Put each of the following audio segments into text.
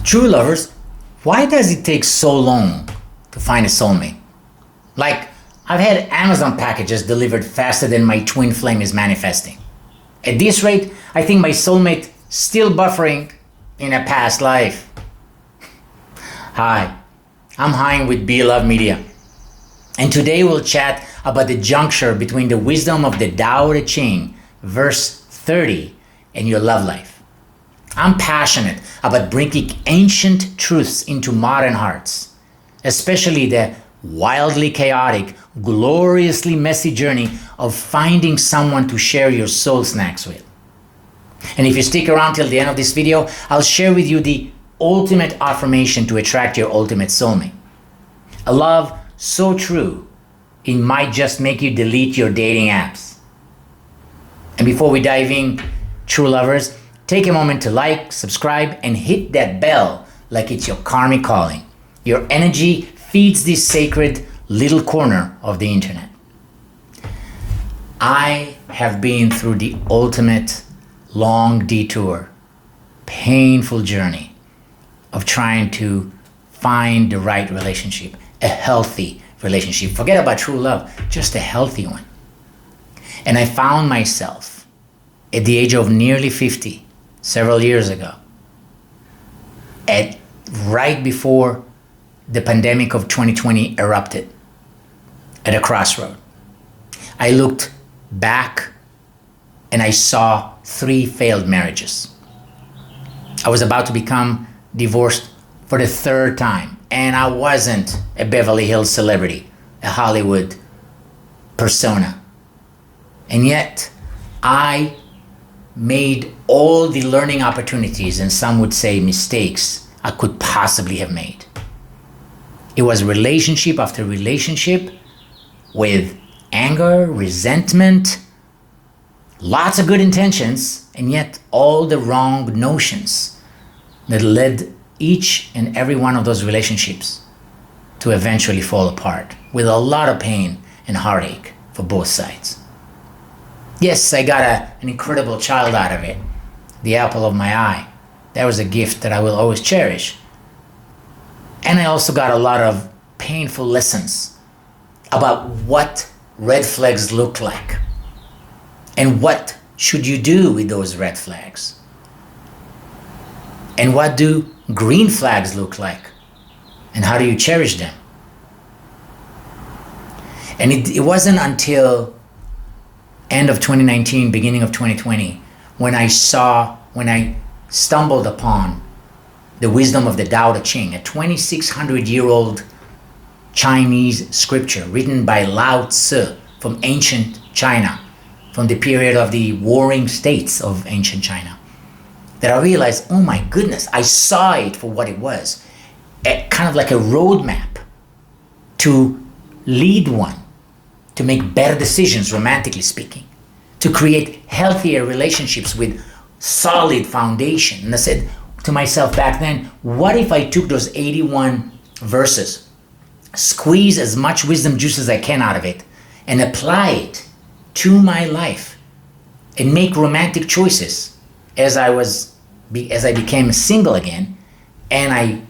True lovers, why does it take so long to find a soulmate? Like, I've had Amazon packages delivered faster than my twin flame is manifesting. At this rate, I think my soulmate still buffering in a past life. Hi, I'm Haim with Be Love Media. And today we'll chat about the juncture between the wisdom of the Tao Te Ching, verse 30, and your love life. I'm passionate about bringing ancient truths into modern hearts, especially the wildly chaotic, gloriously messy journey of finding someone to share your soul snacks with. And if you stick around till the end of this video, I'll share with you the ultimate affirmation to attract your ultimate soulmate. A love so true, it might just make you delete your dating apps. And before we dive in, true lovers, take a moment to like, subscribe, and hit that bell like it's your karmic calling. Your energy feeds this sacred little corner of the internet. I have been through the ultimate long detour, painful journey of trying to find the right relationship, a healthy relationship. Forget about true love, just a healthy one. And I found myself at the age of nearly 50, several years ago, right before the pandemic of 2020 erupted, at a crossroad. I looked back and I saw 3 failed marriages. I was about to become divorced for the 3rd time, and I wasn't a Beverly Hills celebrity, a Hollywood persona. And yet, I made all the learning opportunities, and some would say mistakes, I could possibly have made. It was relationship after relationship with anger, resentment, lots of good intentions, and yet all the wrong notions that led each and every one of those relationships to eventually fall apart with a lot of pain and heartache for both sides. Yes, I got an incredible child out of it, the apple of my eye. That was a gift that I will always cherish. And I also got a lot of painful lessons about what red flags look like and what should you do with those red flags. And what do green flags look like? And how do you cherish them? And it wasn't until end of 2019, beginning of 2020, when I stumbled upon the wisdom of the Tao Te Ching, a 2,600-year-old Chinese scripture written by Lao Tzu from ancient China, from the period of the warring states of ancient China, that I realized, oh my goodness, I saw it for what it was, kind of like a roadmap to lead one to make better decisions, romantically speaking, to create healthier relationships with solid foundation. And I said to myself back then, what if I took those 81 verses, squeeze as much wisdom juice as I can out of it, and apply it to my life and make romantic choices as I became single again, and I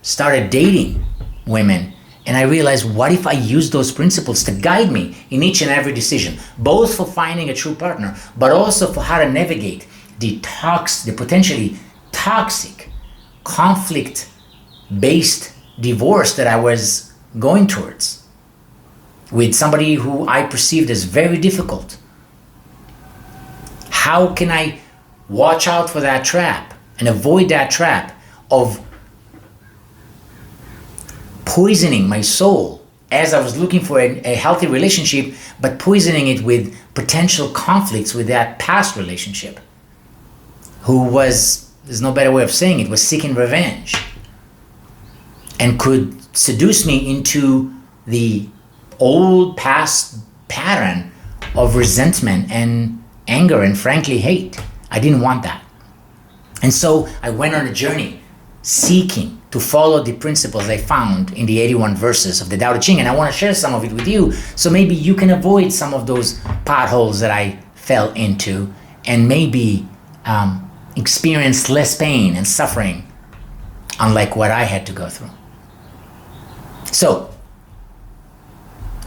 started dating women. And I realized, what if I use those principles to guide me in each and every decision, both for finding a true partner, but also for how to navigate the potentially toxic, conflict-based divorce that I was going towards with somebody who I perceived as very difficult. How can I watch out for that trap and avoid that trap of poisoning my soul as I was looking for a healthy relationship, but poisoning it with potential conflicts with that past relationship, who was, there's no better way of saying it, was seeking revenge and could seduce me into the old past pattern of resentment and anger and frankly hate. I didn't want that. And so I went on a journey seeking to follow the principles I found in the 81 verses of the Tao Te Ching, and I want to share some of it with you, so maybe you can avoid some of those potholes that I fell into, and maybe experience less pain and suffering unlike what I had to go through. So,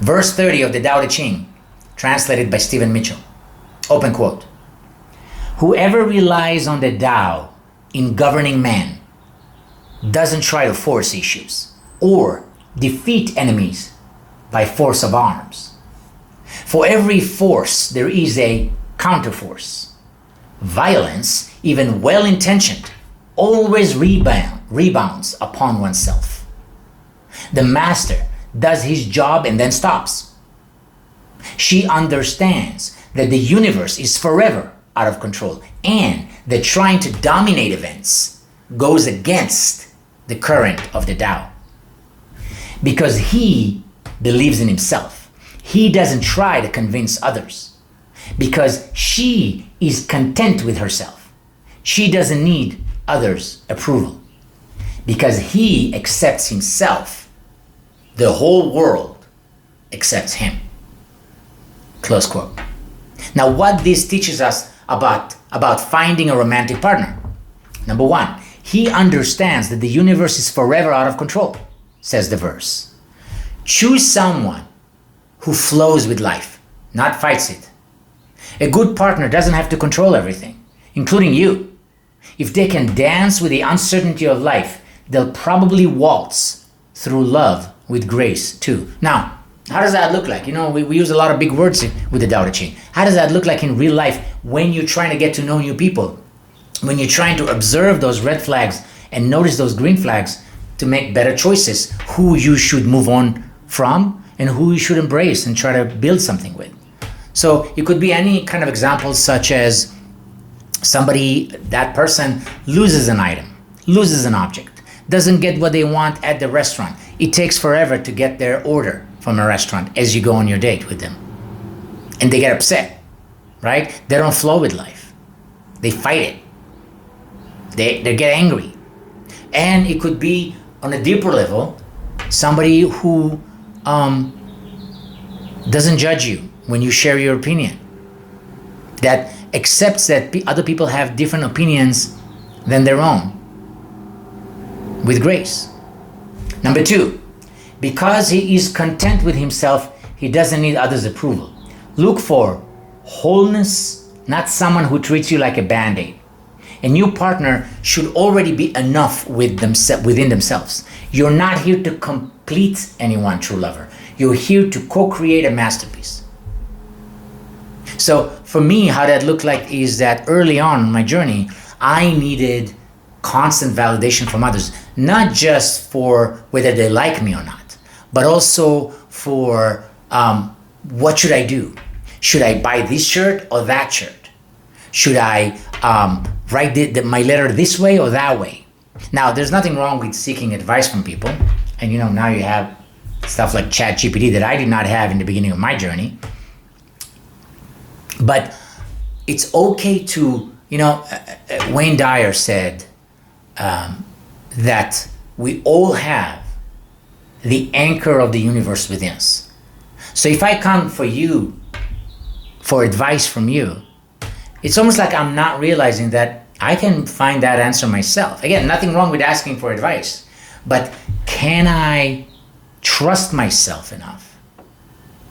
verse 30 of the Tao Te Ching, translated by Stephen Mitchell, open quote, "Whoever relies on the Tao in governing man doesn't try to force issues or defeat enemies by force of arms. For every force, there is a counterforce. Violence, even well-intentioned, always rebounds upon oneself. The master does his job and then stops. She understands that the universe is forever out of control and that trying to dominate events goes against the current of the Tao. Because he believes in himself, he doesn't try to convince others. Because she is content with herself, she doesn't need others' approval. Because he accepts himself, the whole world accepts him." Close quote. Now, what this teaches us about finding a romantic partner. Number one, he understands that the universe is forever out of control, says the verse. Choose someone who flows with life, not fights it. A good partner doesn't have to control everything, including you. If they can dance with the uncertainty of life, they'll probably waltz through love with grace too. Now, how does that look like? You know, we use a lot of big words with the Tao Te Ching. How does that look like in real life when you're trying to get to know new people? When you're trying to observe those red flags and notice those green flags to make better choices, who you should move on from and who you should embrace and try to build something with. So it could be any kind of example, such as that person loses an item, loses an object, doesn't get what they want at the restaurant. It takes forever to get their order from a restaurant as you go on your date with them. And they get upset, right? They don't flow with life. They fight it. They get angry. And it could be on a deeper level, somebody who doesn't judge you when you share your opinion, that accepts that other people have different opinions than their own, with grace. Number two, because he is content with himself, he doesn't need others' approval. Look for wholeness, not someone who treats you like a band-aid. A new partner should already be enough within themselves. You're not here to complete anyone, true lover. You're here to co-create a masterpiece. So for me, how that looked like is that early on in my journey, I needed constant validation from others, not just for whether they like me or not, but also for what should I do? Should I buy this shirt or that shirt? Should I write my letter this way or that way? Now, there's nothing wrong with seeking advice from people. And now you have stuff like ChatGPT that I did not have in the beginning of my journey. But it's okay to, Wayne Dyer said that we all have the anchor of the universe within us. So if I come for advice from you, it's almost like I'm not realizing that I can find that answer myself. Again, nothing wrong with asking for advice, but can I trust myself enough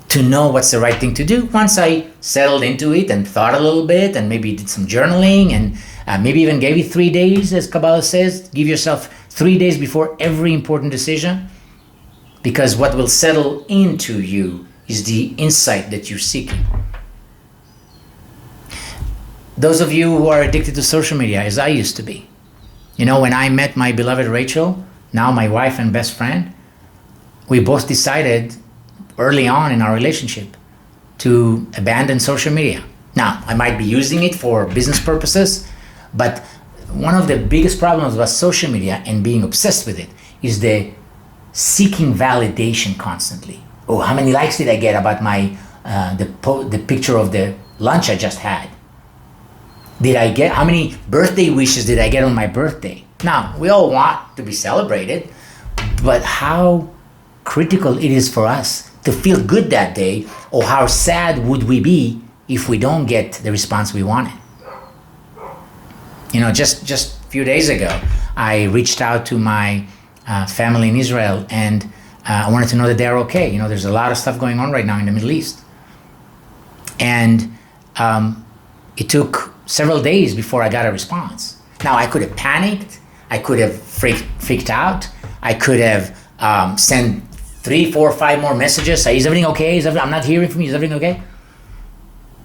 to know what's the right thing to do once I settled into it and thought a little bit and maybe did some journaling and maybe even gave you 3 days, as Kabbalah says, give yourself 3 days before every important decision, because what will settle into you is the insight that you're seeking. Those of you who are addicted to social media, as I used to be, when I met my beloved Rachel, now my wife and best friend, we both decided early on in our relationship to abandon social media. Now, I might be using it for business purposes, but one of the biggest problems about social media and being obsessed with it is the seeking validation constantly. Oh, how many likes did I get about the picture of the lunch I just had? How many birthday wishes did I get on my birthday? Now, we all want to be celebrated, but how critical it is for us to feel good that day, or how sad would we be if we don't get the response we wanted? Just a few days ago, I reached out to my family in Israel, and I wanted to know that they're okay. You know, there's a lot of stuff going on right now in the Middle East. And it took several days before I got a response. Now, I could have panicked. I could have freaked out. I could have sent 3, 4, 5 more messages. Say, is everything okay? I'm not hearing from you. Is everything okay?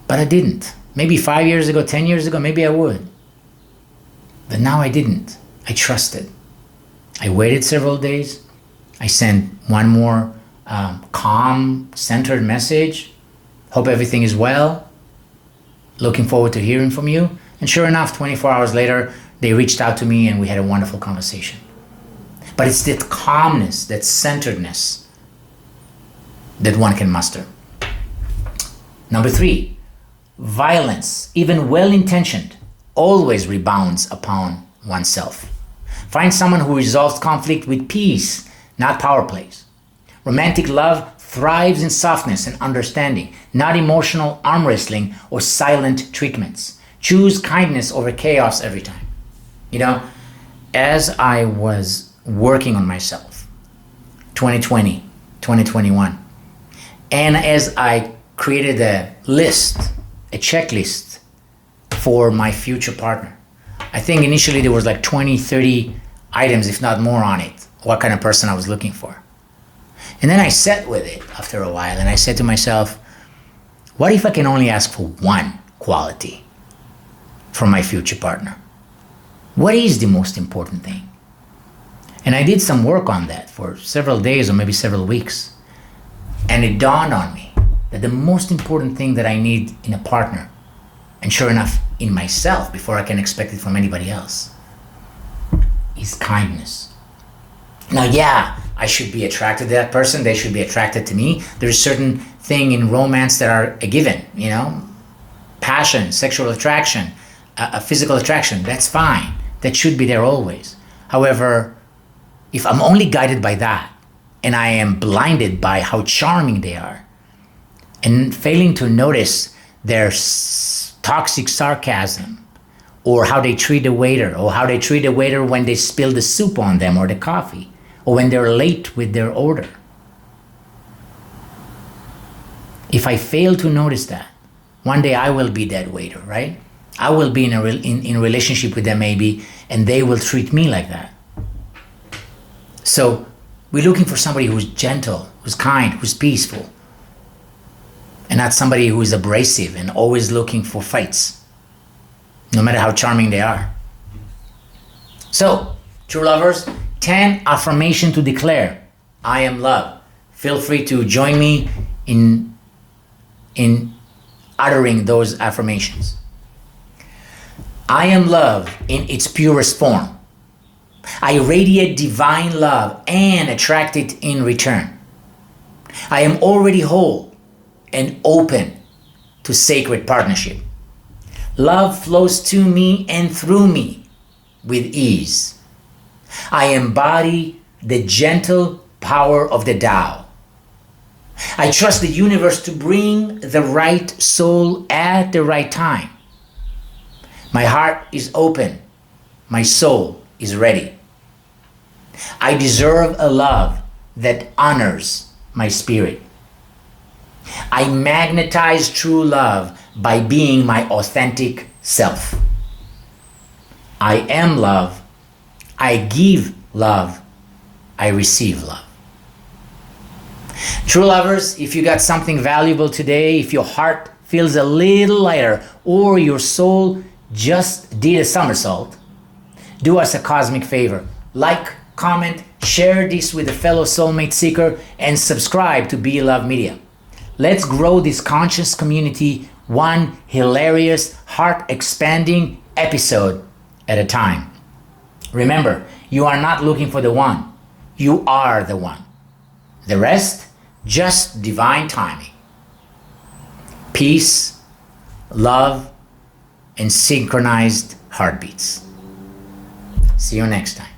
But I didn't. Maybe 5 years ago, 10 years ago, maybe I would. But now I didn't. I trusted. I waited several days. I sent one more calm, centered message. Hope everything is well. Looking forward to hearing from you. And sure enough, 24 hours later, they reached out to me and we had a wonderful conversation. But it's that calmness, that centeredness that one can muster. Number 3, violence, even well-intentioned, always rebounds upon oneself. Find someone who resolves conflict with peace, not power plays. Romantic love thrives in softness and understanding, not emotional arm wrestling or silent treatments. Choose kindness over chaos every time. You know, as I was working on myself, 2020, 2021, and as I created a list, a checklist for my future partner, I think initially there was like 20, 30 items, if not more on it, what kind of person I was looking for. And then I sat with it after a while and I said to myself, what if I can only ask for one quality from my future partner? What is the most important thing? And I did some work on that for several days or maybe several weeks. And it dawned on me that the most important thing that I need in a partner, and sure enough, in myself, before I can expect it from anybody else, is kindness. Now, yeah, I should be attracted to that person. They should be attracted to me. There's certain thing in romance that are a given, you know, passion, sexual attraction, a physical attraction. That's fine. That should be there always. However, if I'm only guided by that and I am blinded by how charming they are and failing to notice their toxic sarcasm or how they treat the waiter or how they treat the waiter when they spill the soup on them or the coffee, or when they're late with their order. If I fail to notice that, one day I will be that waiter, right? I will be in a relationship with them maybe, and they will treat me like that. So we're looking for somebody who's gentle, who's kind, who's peaceful, and not somebody who is abrasive and always looking for fights, no matter how charming they are. So, true lovers, 10 affirmations to declare, I am love. Feel free to join me in uttering those affirmations. I am love in its purest form. I radiate divine love and attract it in return. I am already whole and open to sacred partnership. Love flows to me and through me with ease. I embody the gentle power of the Tao. I trust the universe to bring the right soul at the right time. My heart is open. My soul is ready. I deserve a love that honors my spirit. I magnetize true love by being my authentic self. I am love. I give love. I receive love. True lovers, if you got something valuable today, if your heart feels a little lighter or your soul just did a somersault, do us a cosmic favor. Like, comment, share this with a fellow soulmate seeker, and subscribe to Be Love Media. Let's grow this conscious community one hilarious, heart-expanding episode at a time. Remember, you are not looking for the one. You are the one. The rest, just divine timing. Peace, love, and synchronized heartbeats. See you next time.